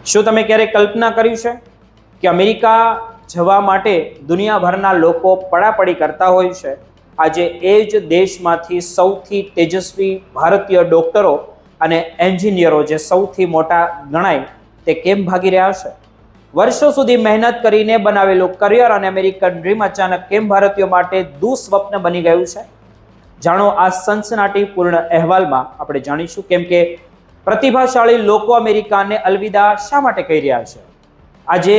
શું તમે ક્યારેય કલ્પના કર્યું છે કે અમેરિકા જવા માટે દુનિયાભરના લોકો પડાપડી કરતા હોય છે? આજે એ જ દેશમાંથી સૌથી તેજસ્વી ભારતીય ડોક્ટરો અને એન્જિનિયરો જે સૌથી મોટા ગણાય તે કેમ ભાગી રહ્યા છે? વર્ષો સુધી મહેનત કરીને બનાવેલું કરિયર અને અમેરિકન ડ્રીમ અચાનક કેમ ભારતીયો માટે દુઃસ્વપ્ન બની ગયું છે? જાણો આ સનસનાટીપૂર્ણ અહેવાલમાં આપણે જાણીશું. કેમ કે પ્રતિભાશાળી લોકો અમેરિકાને અલવિદા શા માટે કહી રહ્યા છે? આજે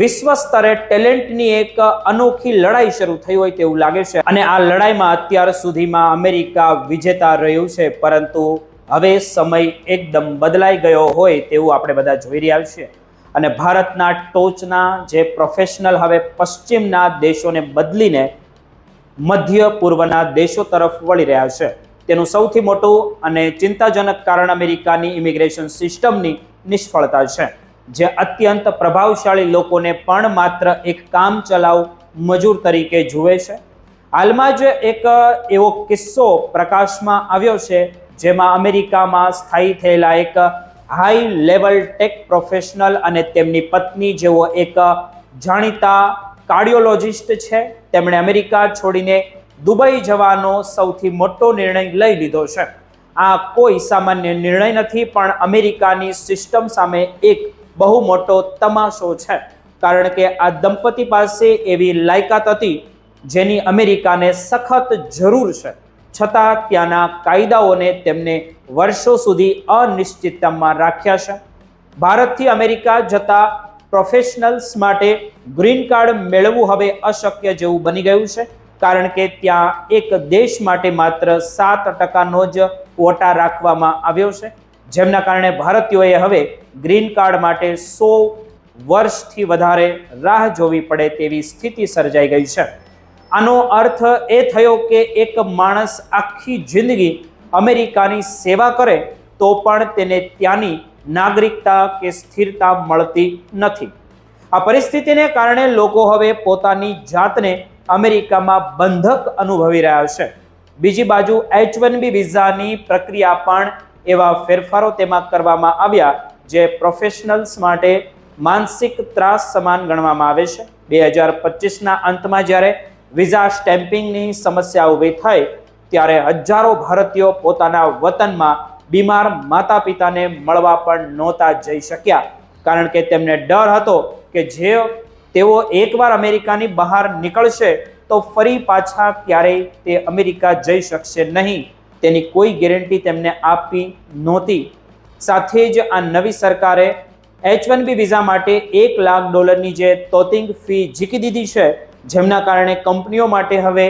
વિશ્વ સ્તરે ટેલેન્ટની એક અનોખી લડાઈ શરૂ થઈ હોય તેવું લાગે છે અને આ લડાઈમાં અત્યાર સુધીમાં અમેરિકા વિજેતા રહ્યું છે, પરંતુ હવે સમય એકદમ બદલાઈ ગયો હોય તેવું આપણે બધા જોઈ રહ્યા છીએ અને ભારતના ટોચના જે પ્રોફેશનલ હવે પશ્ચિમના દેશોને બદલીને મધ્ય પૂર્વના દેશો તરફ વળી રહ્યા છે. તેનું સૌથી મોટું અને ચિંતાજનક કારણ અમેરિકાની ઇમિગ્રેશન સિસ્ટમની નિષ્ફળતા છે, જે અત્યંત પ્રભાવશાળી લોકોને પણ માત્ર એક કામચલાઉ મજૂર તરીકે જુએ છે. હાલમાં જ એક એવો કિસ્સો પ્રકાશમાં આવ્યો છે જેમાં અમેરિકામાં સ્થાયી થયેલા એક હાઈ લેવલ ટેક પ્રોફેશનલ અને તેમની પત્ની જેવો એક જાણીતા કાર્ડિયોલોજિસ્ટ છે, તેમણે અમેરિકા છોડીને દુબઈ જવાનો સૌથી મોટો નિર્ણય લઈ લીધો છે. આ કોઈ સામાન્ય નિર્ણય નથી, પણ અમેરિકાની સિસ્ટમ સામે એક બહુ મોટો તમાશો છે. કારણ કે આ દંપતી પાસે એવી લાયકાત હતી જેની અમેરિકાને સખત જરૂર છે, છતાં ત્યાંના કાયદાઓને તેમને વર્ષો સુધી અનિશ્ચિતતામાં રાખ્યા છે. ભારતથી અમેરિકા જતા પ્રોફેશનલ્સ માટે ગ્રીન કાર્ડ મેળવવું હવે અશક્ય જેવું બની ગયું છે, કારણ કે ત્યાં એક દેશ માટે માત્ર 7% જ ક્વોટા રાખવામાં આવ્યો છે, જેમના કારણે ભારતીયોએ હવે ગ્રીન કાર્ડ માટે 100 વર્ષથી વધારે રાહ જોવી પડે તેવી સ્થિતિ સર્જાઈ ગઈ છે. આનો અર્થ એ થયો કે એક માણસ આખી જિંદગી અમેરિકાની સેવા કરે તો પણ તેને ત્યાંની નાગરિકતા કે સ્થિરતા મળતી નથી. આ પરિસ્થિતિને કારણે લોકો હવે પોતાની જાતને અમેરિકામાં બંધક અનુભવી રહ્યા છે. બીજી બાજુ H1B વિઝાની પ્રક્રિયા પણ એવા ફેરફારો તેમાં કરવામાં આવ્યા જે પ્રોફેશનલ્સ માટે માનસિક ત્રાસ સમાન ગણવામાં આવે છે. 2025ના અંતમાં જ્યારે વિઝા સ્ટેમ્પિંગની સમસ્યા ઊભી થઈ ત્યારે હજારો ભારતીયો પોતાના વતનમાં બીમાર માતા પિતાને મળવા પણ નહોતા જઈ શક્યા, કારણ કે તેમને ડર હતો કે જે તેઓ એકવાર અમેરિકાની બહાર નીકળશે તો ફરી પાછા ક્યારેય તે અમેરિકા જઈ શકશે નહીં, તેની કોઈ ગેરંટી તેમને આપી નહોતી. સાથે જ આ નવી સરકારે H1B વિઝા માટે $1 લાખ જે તોતિંગ ફી ઝીકી દીધી છે, જેમના કારણે કંપનીઓ માટે હવે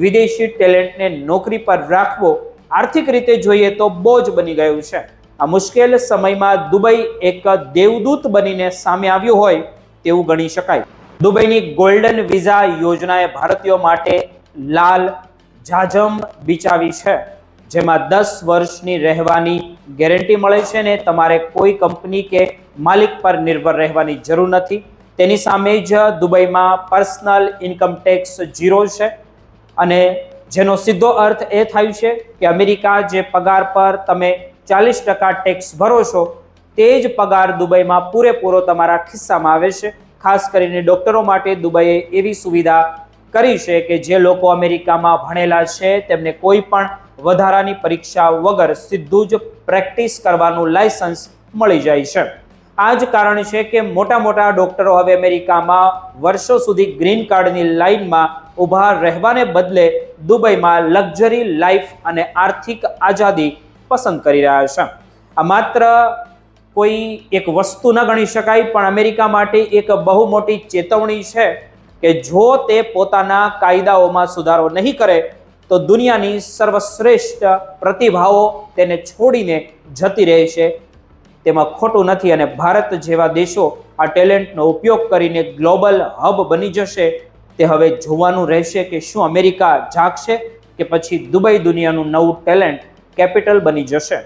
વિદેશી ટેલેન્ટને નોકરી પર રાખવો આર્થિક રીતે જોઈએ તો બોજ બની ગયું છે. આ મુશ્કેલ સમયમાં દુબઈ એક દેવદૂત બનીને સામે આવ્યું હોય તેવું ગણી શકાય. દુબઈની ગોલ્ડન વિઝા યોજનાએ ભારતીયો માટે લાલ જાજમ બિછાવી છે, જેમાં 10 વર્ષની રહેવાની ગેરંટી મળે છે ને તમારે કોઈ કંપની કે માલિક પર નિર્ભર રહેવાની જરૂર નથી. તેની સામે જ દુબઈમાં પર્સનલ ઇન્કમ ટેક્સ 0 છે અને જેનો સીધો અર્થ એ થાય છે કે અમેરિકા જે પગાર પર તમે 40% ટેક્સ ભરો છો તે જ પગાર દુબઈમાં પૂરેપૂરો તમારા ખિસ્સામાં આવે છે. ખાસ કરીને ડોક્ટરો માટે દુબઈએ એવી સુવિધા કરી છે કે જે લોકો અમેરિકામાં ભણેલા છે તેમને કોઈ પણ વધારાની પરીક્ષા વગર સીધું જ પ્રેક્ટિસ કરવાનું લાયસન્સ મળી જાય છે. આ જ કારણ છે કે મોટા મોટા ડોક્ટરો હવે અમેરિકામાં વર્ષો સુધી ગ્રીન કાર્ડની લાઇનમાં ઊભા રહેવાને બદલે દુબઈમાં લક્ઝરી લાઈફ અને આર્થિક આઝાદી પસંદ કરી રહ્યા છે. આ માત્ર કોઈ એક વસ્તુ ન ગણી શકાય, પણ અમેરિકા માટે એક બહુ મોટી ચેતવણી છે કે જો તે પોતાના કાયદાઓમાં સુધારો નહીં કરે તો દુનિયાની સર્વશ્રેષ્ઠ પ્રતિભાઓ તેને છોડીને જતી રહેશે. તેમાં ખોટું નથી અને ભારત જેવા દેશો આ ટેલેન્ટનો ઉપયોગ કરીને ગ્લોબલ હબ બની જશે. તે હવે જોવાનું રહેશે કે શું અમેરિકા જાગશે કે પછી દુબઈ દુનિયાનું નવું ટેલેન્ટ કેપિટલ બની જશે.